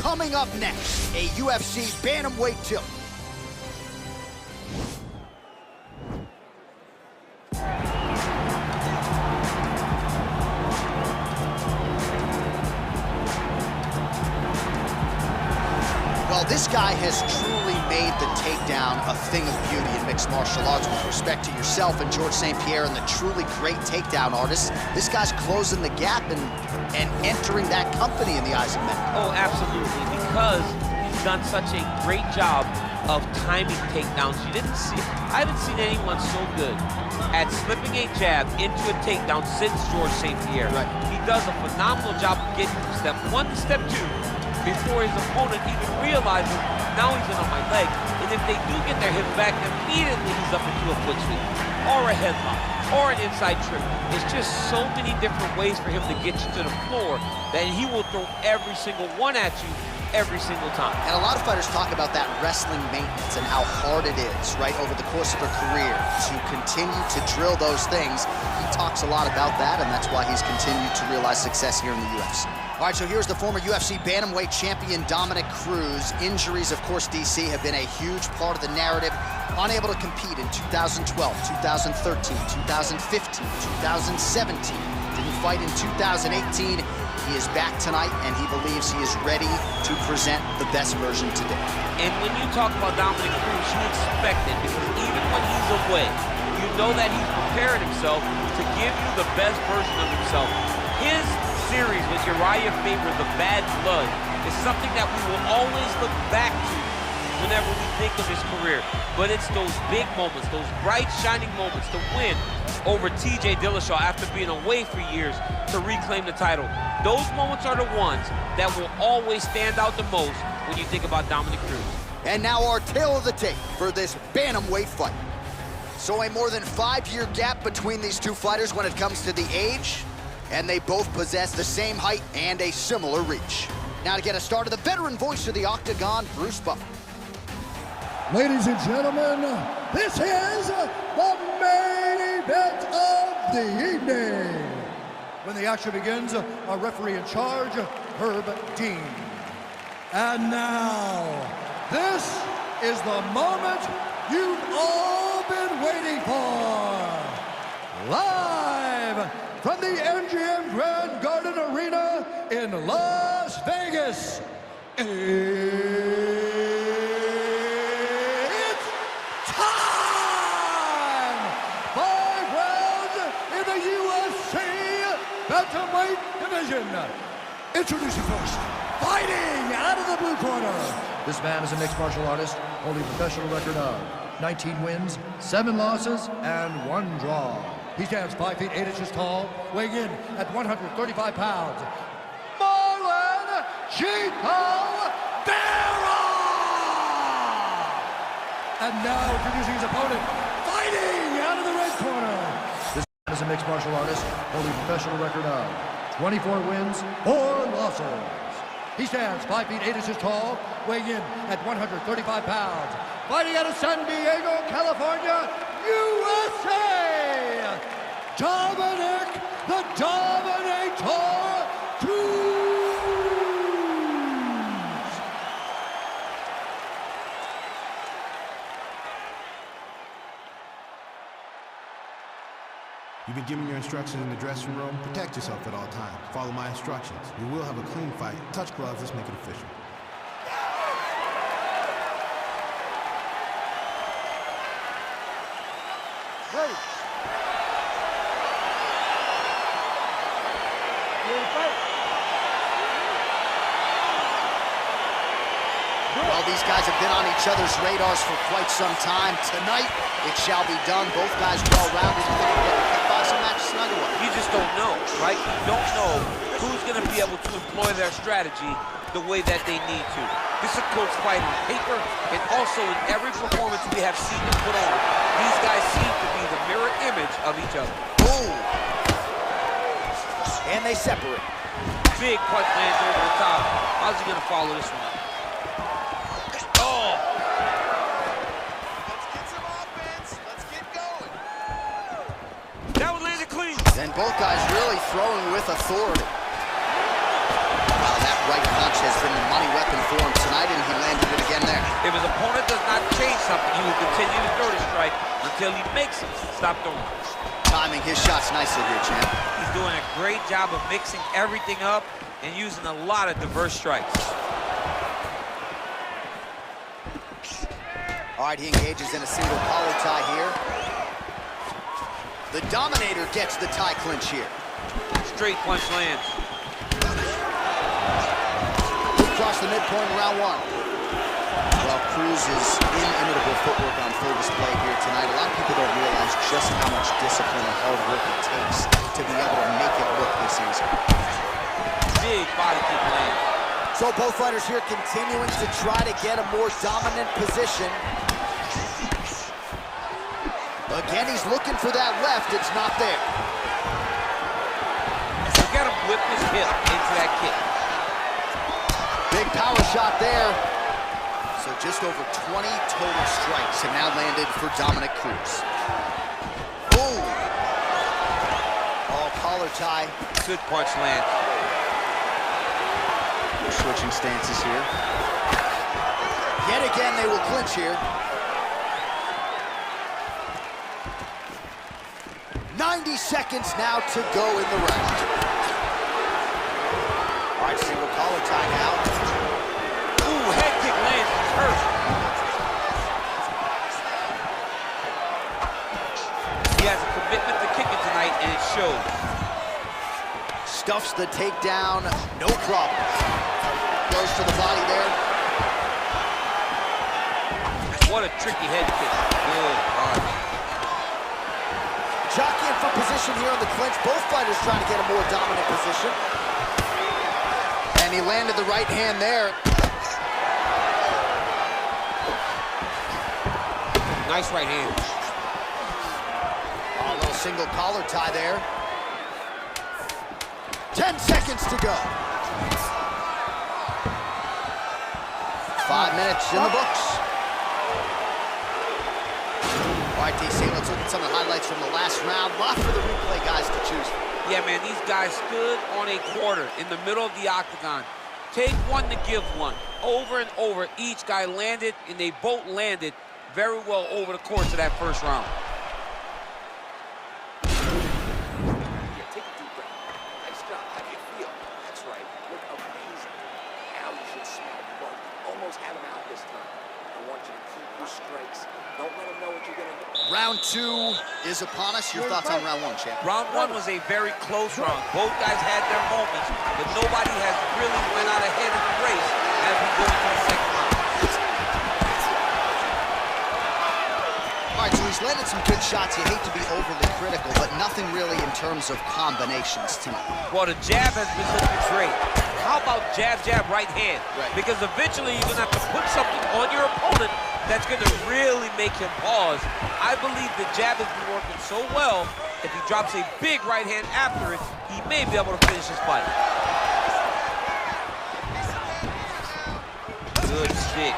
Coming up next, a UFC bantamweight tilt. Well, this guy has truly made the takedown a thing of beauty in mixed martial arts. With respect to yourself and George St. Pierre and the truly great takedown artists, this guy's closing the gap and entering that company in the eyes of men. Oh, absolutely, because he's done such a great job of timing takedowns. I haven't seen anyone so good at slipping a jab into a takedown since George St. Pierre. Right. He does a phenomenal job of getting from step 1 to step 2 before his opponent even realizes, now he's in on my leg. And if they do get their hips back, immediately he's up into a foot sweep, or a headlock, or an inside trip. It's just so many different ways for him to get you to the floor that he will throw every single one at you every single time. And a lot of fighters talk about that wrestling maintenance and how hard it is, right, over the course of a career to continue to drill those things. He talks a lot about that, and that's why he's continued to realize success here in the UFC. All right, so here's the former UFC bantamweight champion, Dominick Cruz. Injuries, of course, DC, have been a huge part of the narrative. Unable to compete in 2012, 2013, 2015, 2017. Didn't fight in 2018. He is back tonight, and he believes he is ready to present the best version today. And when you talk about Dominick Cruz, you expect it, because even when he's away, you know that he's prepared himself to give you the best version of himself. His series with Uriah Faber, The Bad Blood, is something that we will always look back to whenever we think of his career. But it's those big moments, those bright, shining moments, to win over TJ Dillashaw after being away for years to reclaim the title. Those moments are the ones that will always stand out the most when you think about Dominick Cruz. And now our tale of the tape for this bantamweight fight. So a more than 5-year gap between these two fighters when it comes to the age, and they both possess the same height and a similar reach. Now to get us started, the veteran voice of the Octagon, Bruce Buffer. Ladies and gentlemen, this is the main event of the evening. When the action begins, our referee in charge, Herb Dean. And now, this is the moment you've all been waiting for. Live from the MGM Grand Garden Arena in Las Vegas. Bantamweight division. Introducing first, fighting out of the blue corner. This man is a mixed martial artist, holding a professional record of 19 wins, 7 losses, and 1 draw. He stands 5 feet 8 inches tall, weighing in at 135 pounds. Marlon Chito Vera! And now introducing his opponent, fighting out of the red corner. Is a mixed martial artist, holding a professional record of 24 wins, 4 losses. He stands 5 feet 8 inches tall, weighing in at 135 pounds. Fighting out of San Diego, California, USA, Dominick the Dominator Cruz. You've been given your instructions in the dressing room. Protect yourself at all times. Follow my instructions. You will have a clean fight. Touch gloves. Let's make it official. Ready. Well, these guys have been on each other's radars for quite some time. Tonight, it shall be done. Both guys well-rounded. You think we'll get a kickboxing match tonight or what? You just don't know, right? You don't know who's going to be able to employ their strategy the way that they need to. This is a close fight on paper, and also in every performance we have seen them put on. These guys seem to be the mirror image of each other. Boom! And they separate. Big punch lands over the top. How's he going to follow this one up? Oh! Let's get some offense. Let's get going. That one landed clean. And both guys really throwing with authority. Wow, that right punch has been the money weapon until he makes them stop throwing. Timing his shots nicely here, champ. He's doing a great job of mixing everything up and using a lot of diverse strikes. All right, he engages in a single collar tie here. The Dominator gets the tie clinch here. Straight punch lands. Across the midpoint in round one. Well, Cruz's inimitable footwork on full display here tonight. A lot of people don't realize just how much discipline and hard work it takes to be able to make it work this easy. Big body kick land. So both fighters here continuing to try to get a more dominant position. Again, he's looking for that left. It's not there. Look at him whip his hip into that kick. Big power shot there. So just over 20 total strikes have now landed for Dominick Cruz. Ooh. Oh, collar tie. Good punch land. Switching stances here. Yet again, they will clinch here. 90 seconds now to go in the round. All right, single collar tie now. Ooh, head kick lands. He's hurt. He has a commitment to kicking tonight, and it shows. Stuffs the takedown, no problem. Goes to the body there. What a tricky head kick. Good God. Jockeying for position here on the clinch. Both fighters trying to get a more dominant position. And he landed the right hand there. Nice right hand. A little single collar tie there. 10 seconds to go. 5 minutes in the books. All right, DC, let's look at some of the highlights from the last round. Lot for the replay guys to choose from. Yeah, man, these guys stood on a quarter in the middle of the octagon. Take one to give one. Over and over, each guy landed, and they both landed very well over the course of that first round. Yeah, take a deep breath. Nice job. How do you feel? That's right. Look amazing. Now you should smell blood. Almost had him out this time. I want you to keep your strikes. Don't let him know what you're going to do. Round 2 is upon us. Your thoughts on round 1, champ? Round 1 was a very close round. Both guys had their moments, but nobody has really went out ahead of the race as we go into the second round. All right, so he's landed some good shots. You hate to be overly critical, but nothing really in terms of combinations tonight. Well, the jab has been looking great. How about jab, jab, right hand? Right. Because eventually you're going to have to put something on your opponent that's going to really make him pause. I believe the jab has been working so well, if he drops a big right hand after it, he may be able to finish his fight. Good stick.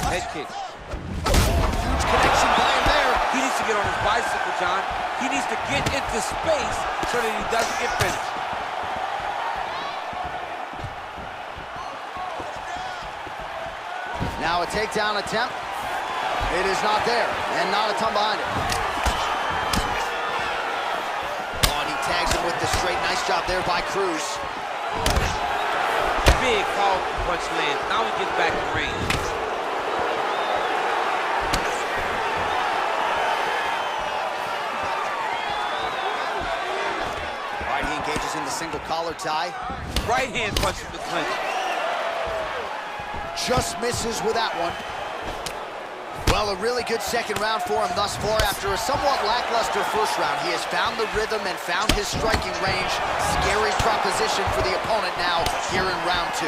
Head kick. Huge connection by him there. He needs to get on his bicycle, John. He needs to get into space so that he doesn't get finished. Now a takedown attempt. It is not there, and not a ton behind it. Oh, and he tags him with the straight. Nice job there by Cruz. Big powerful punch lands. Now he gets back in range. All right, he engages in the single collar tie. Right hand punch from the clinch. Just misses with that one. Well, a really good second round for him thus far. After a somewhat lackluster first round, he has found the rhythm and found his striking range. Scary proposition for the opponent now here in round 2.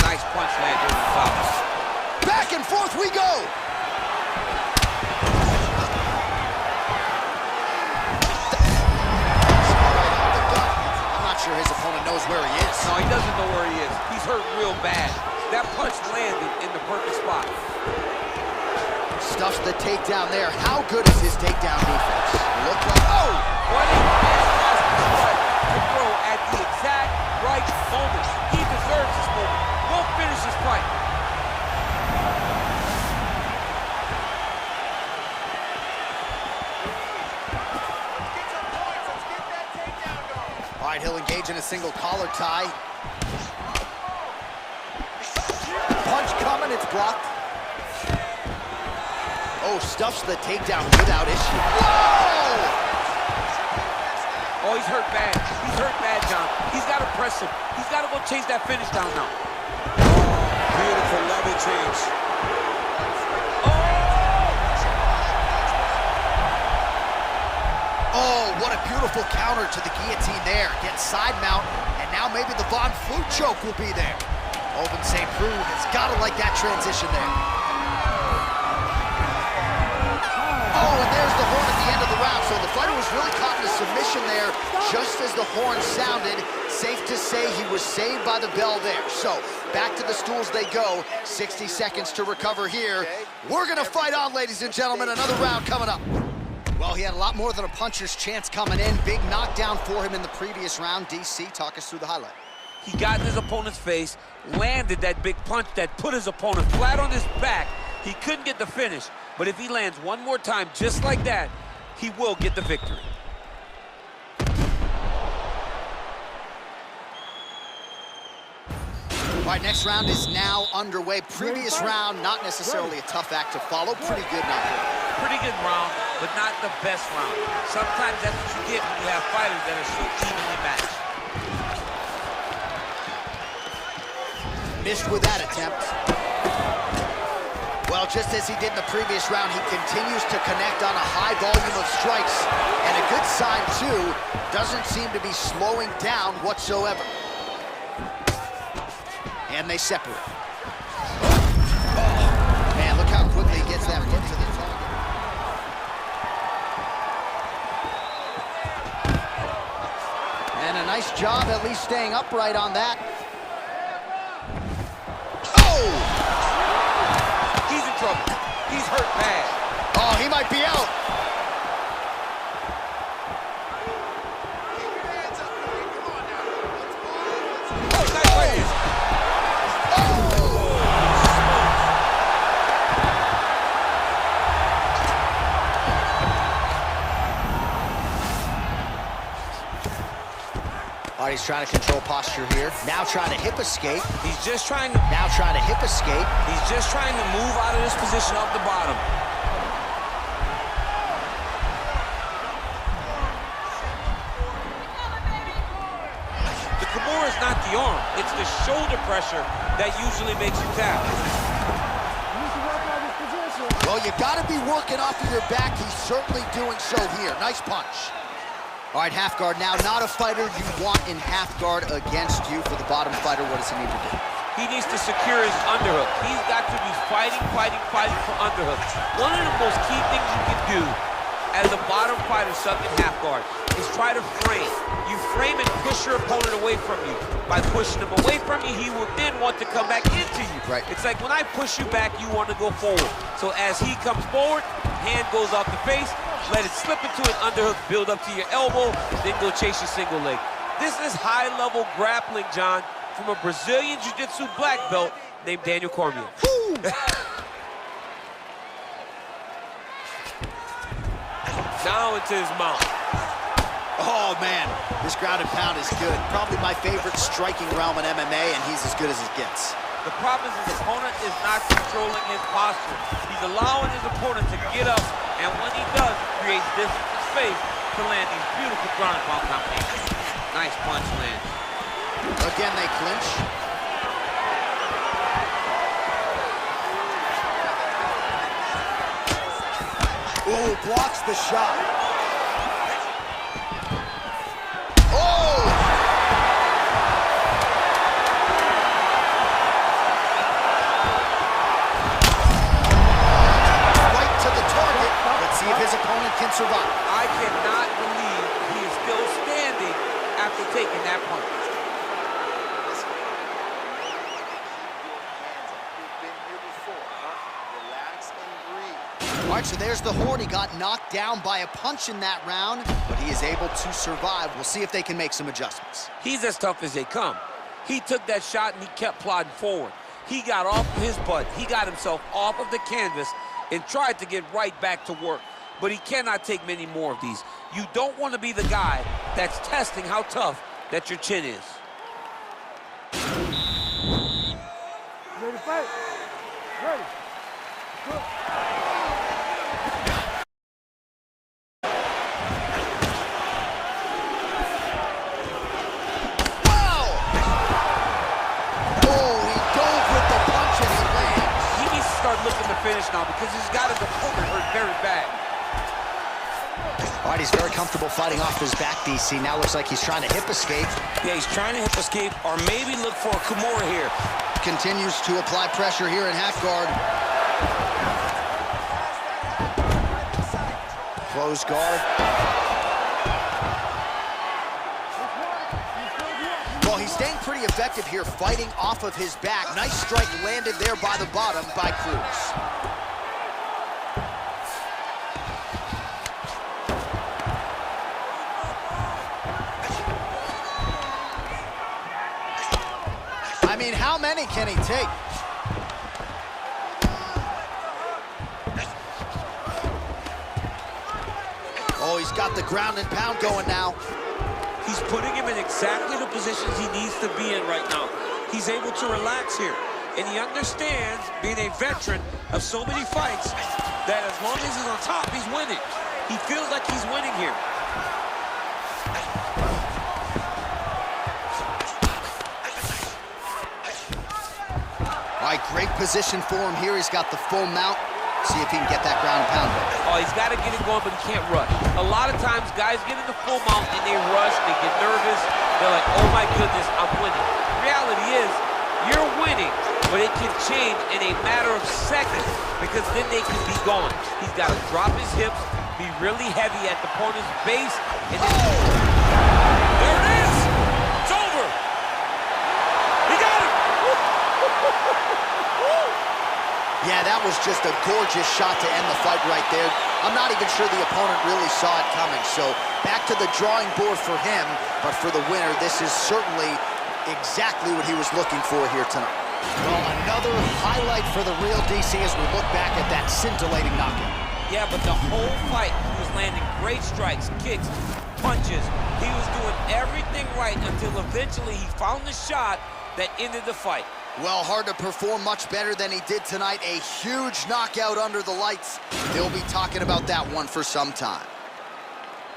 Nice punch land over the top. Back and forth we go. I'm not sure his opponent knows where he is. No, he doesn't know where he is. He's hurt real bad. That punch landed in the perfect spot. Stuffs the takedown there. How good is his takedown defense? Look like, oh! What a fantastic strike to throw at the exact right moment. He deserves this moment. Go finish this fight. All right, he'll engage in a single collar tie. Punch coming, it's blocked. Oh, stuffs the takedown without issue. Whoa! Oh, he's hurt bad. He's hurt bad, John. He's got to press him. He's got to go chase that finish down now. Beautiful level change. Oh, what a beautiful counter to the guillotine there. Gets side mount, and now maybe the Von Flue choke will be there. Open St. Cruz has got to like that transition there. Oh, and there's the horn at the end of the round. So the fighter was really caught in a submission there just as the horn sounded. Safe to say he was saved by the bell there. So back to the stools they go. 60 seconds to recover here. We're going to fight on, ladies and gentlemen. Another round coming up. Well, he had a lot more than a puncher's chance coming in. Big knockdown for him in the previous round. DC, talk us through the highlight. He got in his opponent's face, landed that big punch that put his opponent flat on his back. He couldn't get the finish, but if he lands one more time just like that, he will get the victory. All right, next round is now underway. Previous round, not necessarily a tough act to follow. Pretty good knockdown. Pretty good round, but not the best round. Sometimes that's what you get when you have fighters that are so evenly matched. Missed with that attempt. Well, just as he did in the previous round, he continues to connect on a high volume of strikes. And a good sign, too, doesn't seem to be slowing down whatsoever. And they separate. Oh, man, look how quickly he gets that foot to the target. And a nice job at least staying upright on that. He's in trouble. He's hurt bad. Oh, he might be out. Oh, nice right here. All right, he's trying to control posture here. Now trying to hip escape. He's just trying to... Now trying to hip escape. He's just trying to move out of this position off the bottom. The Kimura is not the arm. It's the shoulder pressure that usually makes you tap. Well, you got to be working off of your back. He's certainly doing so here. Nice punch. All right, half guard now. Not a fighter you want in half guard against you. For the bottom fighter, what does he need to do? He needs to secure his underhook. He's got to be fighting for underhooks. One of the most key things you can do as a bottom fighter stuck in half guard is try to frame. You frame and push your opponent away from you. By pushing him away from you, he will then want to come back into you. Right. It's like when I push you back, you want to go forward. So as he comes forward, hand goes off the face, let it slip into an underhook, build up to your elbow, then go chase your single leg. This is high-level grappling, John, from a Brazilian Jiu-Jitsu black belt named Daniel Cormier. Now into his mouth. Oh, man, this ground and pound is good. Probably my favorite striking realm in MMA, and he's as good as it gets. The problem is his opponent is not controlling his posture. He's allowing his opponent to get up, and when he does, he creates this space to land these beautiful ground and pound combinations. Nice punch land. Again, they clinch. Ooh, blocks the shot. Oh! Right to the target. Let's see if his opponent can survive. I cannot believe he is still standing after taking that punch. All right, so there's the horn. He got knocked down by a punch in that round, but he is able to survive. We'll see if they can make some adjustments. He's as tough as they come. He took that shot and he kept plodding forward. He got off of his butt. He got himself off of the canvas and tried to get right back to work. But he cannot take many more of these. You don't want to be the guy that's testing how tough that your chin is. Ready to fight? Ready. Go. Looking to finish now because he's got his opponent hurt very bad. All right, he's very comfortable fighting off his back, DC. Now looks like he's trying to hip escape. Yeah, he's trying to hip escape or maybe look for a Kimura here. Continues to apply pressure here in half guard. Close guard. Well, he's staying pretty effective here, fighting off of his back. Nice strike landed there by the bottom by Cruz. I mean, how many can he take? Oh, he's got the ground and pound going now. He's putting him in exactly the positions he needs to be in right now. He's able to relax here. And he understands, being a veteran of so many fights, that as long as he's on top, he's winning. He feels like he's winning here. All right, great position for him here. He's got the full mount. See if he can get that ground and pound. Oh, he's got to get it going, but he can't rush. A lot of times, guys get in the full mount and they rush, they get nervous. They're like, oh my goodness, I'm winning. The reality is, you're winning, but it can change in a matter of seconds because then they can be gone. He's got to drop his hips, be really heavy at the opponent's base, and then... There it is! It's over! He got him! Yeah, that was just a gorgeous shot to end the fight right there. I'm not even sure the opponent really saw it coming. So back to the drawing board for him, but for the winner, this is certainly exactly what he was looking for here tonight. Well, another highlight for the real DC as we look back at that scintillating knockout. Yeah, but the whole fight, he was landing great strikes, kicks, punches. He was doing everything right until eventually he found the shot that ended the fight. Well, hard to perform much better than he did tonight. A huge knockout under the lights. They'll be talking about that one for some time.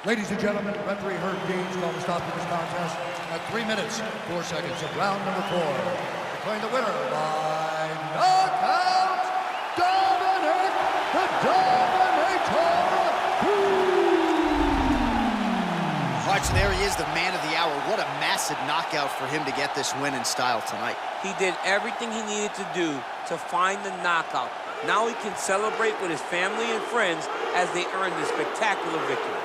Ladies and gentlemen, referee Herb Dean's going to stop this contest at 3 minutes, 4 seconds of round number 4. Declaring the winner by knockout, Dominick the Dominator Cruz. All right, so there he is, the man of the hour. What a massive knockout for him to get this win in style tonight. He did everything he needed to do to find the knockout. Now he can celebrate with his family and friends as they earn this spectacular victory.